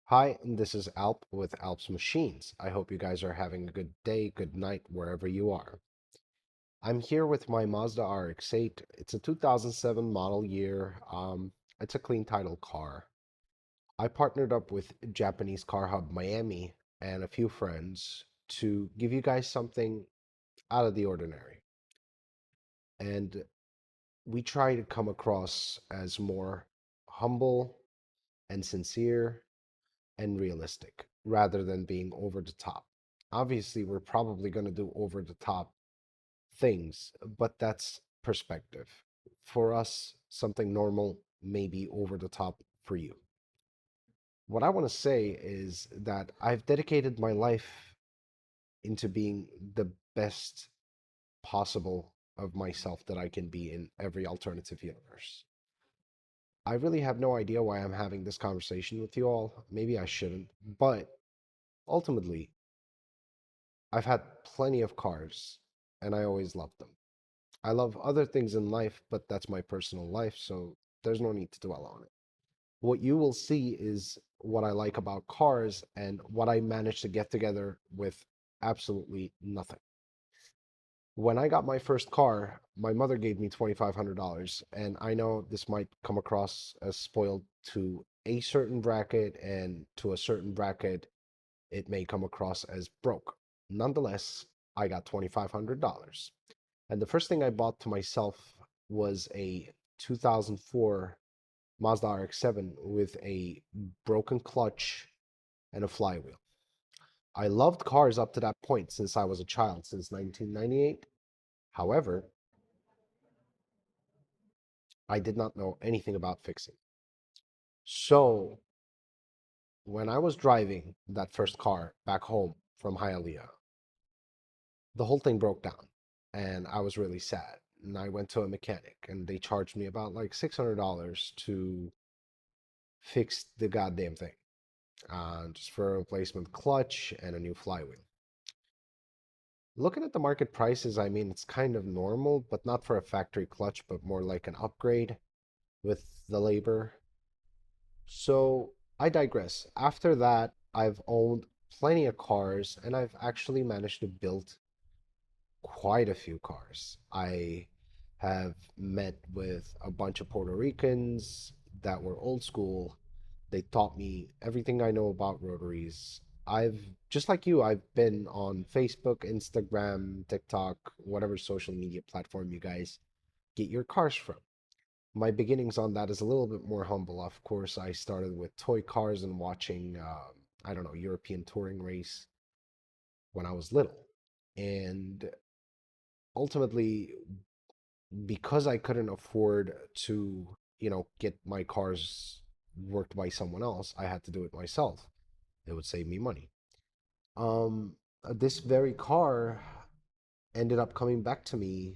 Hi, and this is Alp with Alp's Machines. I hope you guys are having a good day, good night, wherever you are. I'm here with my Mazda RX-8. It's a 2007 model year. It's a clean title car. I partnered up with Japanese Car Hub Miami and a few friends to give you guys something out of the ordinary. And we try to come across as more humble and sincere and realistic rather than being over the top. Obviously, we're probably going to do over the top things, but that's perspective. For us, something normal may be over the top for you. What I want to say is that I've dedicated my life into being the best possible of myself that I can be in every alternative universe. I really have no idea why I'm having this conversation with you all. Maybe I shouldn't, but ultimately, I've had plenty of cars, and I always loved them. I love other things in life, but that's my personal life, so there's no need to dwell on it. What you will see is what I like about cars and what I managed to get together with absolutely nothing. When I got my first car, my mother gave me $2,500, and I know this might come across as spoiled to a certain bracket, and to a certain bracket, it may come across as broke. Nonetheless, I got $2,500. And the first thing I bought to myself was a 2004 Mazda RX-7 with a broken clutch and a flywheel. I loved cars up to that point since I was a child, since 1998. However, I did not know anything about fixing. So when I was driving that first car back home from Hialeah, the whole thing broke down and I was really sad. And I went to a mechanic and they charged me about like $600 to fix the goddamn thing. Just for a replacement clutch and a new flywheel. Looking at the market prices, I mean, it's kind of normal, but not for a factory clutch, but more like an upgrade with the labor. So I digress. After that, I've owned plenty of cars and I've actually managed to build quite a few cars. I have met with a bunch of Puerto Ricans that were old school. They taught me everything I know about rotaries. I've, just like you, I've been on Facebook, Instagram, TikTok, whatever social media platform you guys get your cars from. My beginnings on that is a little bit more humble. Of course, I started with toy cars and watching, I don't know, European touring race when I was little. And ultimately, because I couldn't afford to, get my cars worked by someone else, I had to do it myself. It would save me money. This very car ended up coming back to me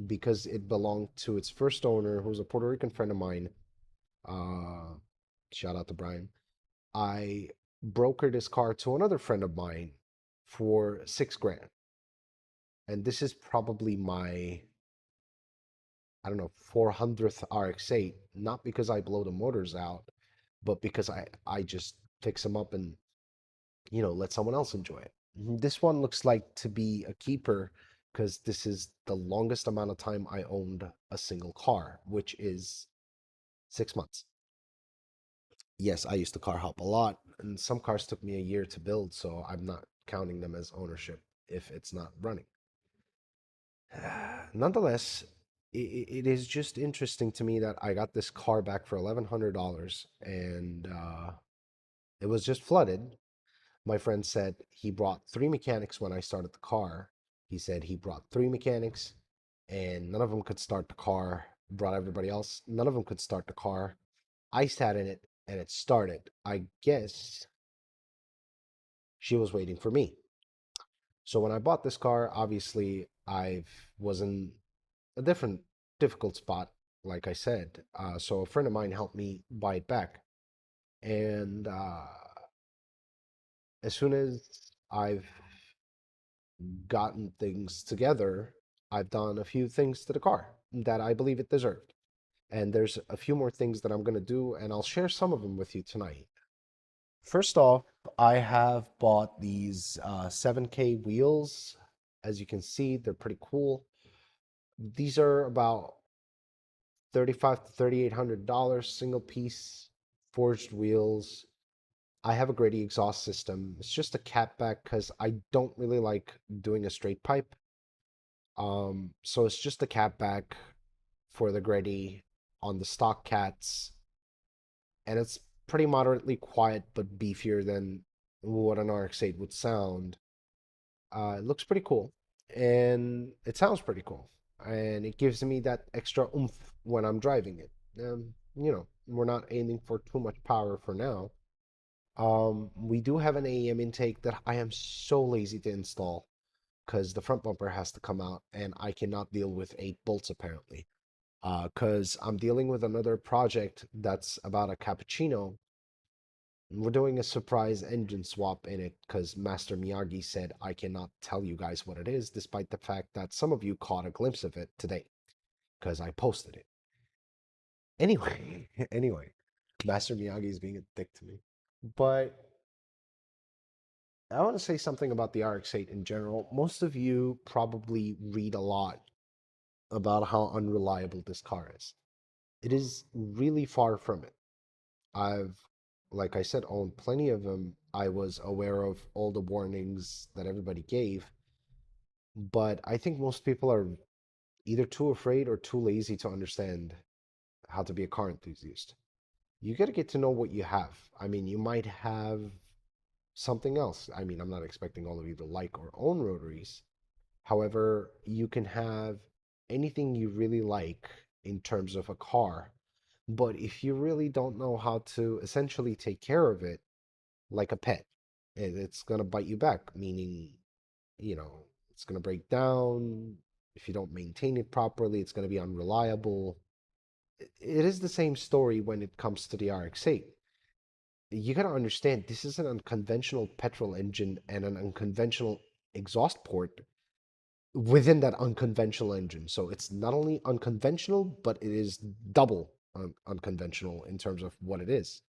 because it belonged to its first owner, who was a Puerto Rican friend of mine. Uh, Shout out to Brian. I brokered this car to another friend of mine for 6 grand. And this is probably my, I don't know, 400th RX-8, not because I blow the motors out, but because I just fix them up and, let someone else enjoy it. This one looks like to be a keeper because this is the longest amount of time I owned a single car, which is 6 months. Yes, I used to car hop a lot, and some cars took me a year to build, so I'm not counting them as ownership if it's not running. Nonetheless, it is just interesting to me that I got this car back for $1,100 and it was just flooded. My friend said he brought three mechanics when I started the car. He said he brought three mechanics and none of them could start the car. Brought everybody else. None of them could start the car. I sat in it and it started. I guess she was waiting for me. So when I bought this car, obviously I was in a difficult spot, like I said. So a friend of mine helped me buy it back. And as soon as I've gotten things together, I've done a few things to the car that I believe it deserved. And there's a few more things that I'm going to do, and I'll share some of them with you tonight. First off, I have bought these 7K wheels. As you can see, they're pretty cool. These are about 35 to $3,800 single piece forged wheels. I have a Grady exhaust system. It's just a catback because I don't really like doing a straight pipe. So it's just a catback for the Grady on the stock cats, and it's pretty moderately quiet but beefier than what an RX-8 would sound. It looks pretty cool, and it sounds pretty cool, and it gives me that extra oomph when I'm driving it. We're not aiming for too much power for now. We do have an AEM intake that I am so lazy to install because the front bumper has to come out, and I cannot deal with 8 bolts apparently. Because I'm dealing with another project that's about a cappuccino. We're doing a surprise engine swap in it because Master Miyagi said I cannot tell you guys what it is, despite the fact that some of you caught a glimpse of it today because I posted it. Anyway, anyway, Master Miyagi is being a dick to me. But I want to say something about the RX-8 in general. Most of you probably read a lot about how unreliable this car is. It is really far from it. I've, like I said, owned plenty of them. I was aware of all the warnings that everybody gave, but I think most people are either too afraid or too lazy to understand how to be a car enthusiast. You got to get to know what you have. I mean, you might have something else. I mean, I'm not expecting all of you to like or own rotaries. However, you can have anything you really like in terms of a car. But if you really don't know how to essentially take care of it like a pet, it's going to bite you back, meaning, it's going to break down. If you don't maintain it properly, it's going to be unreliable. It is the same story when it comes to the RX-8. You got to understand, this is an unconventional petrol engine and an unconventional exhaust port within that unconventional engine. So it's not only unconventional, but it is double unconventional in terms of what it is.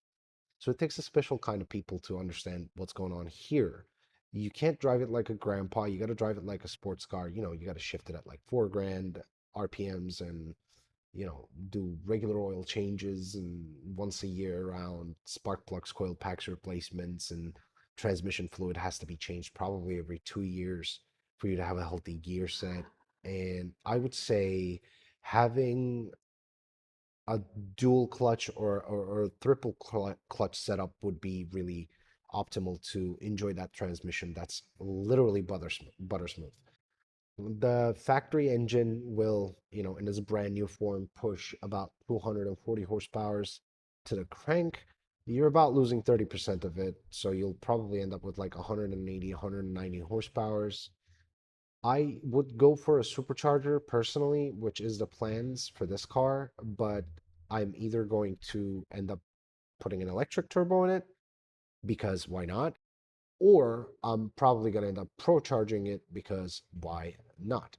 So it takes a special kind of people to understand what's going on here. You can't drive it like a grandpa. You got to drive it like a sports car. You got to shift it at like 4 grand RPMs and, do regular oil changes and once a year around spark plugs, coil packs replacements, and transmission fluid has to be changed probably every 2 years for you to have a healthy gear set. And I would say having a dual clutch or triple clutch setup would be really optimal to enjoy that transmission. That's literally butter smooth. The factory engine will, in its brand new form, push about 240 horsepower to the crank. You're about losing 30% of it, so you'll probably end up with like 180, 190 horsepower. I would go for a supercharger personally, which is the plans for this car, but I'm either going to end up putting an electric turbo in it because why not? Or I'm probably going to end up pro charging it because why not?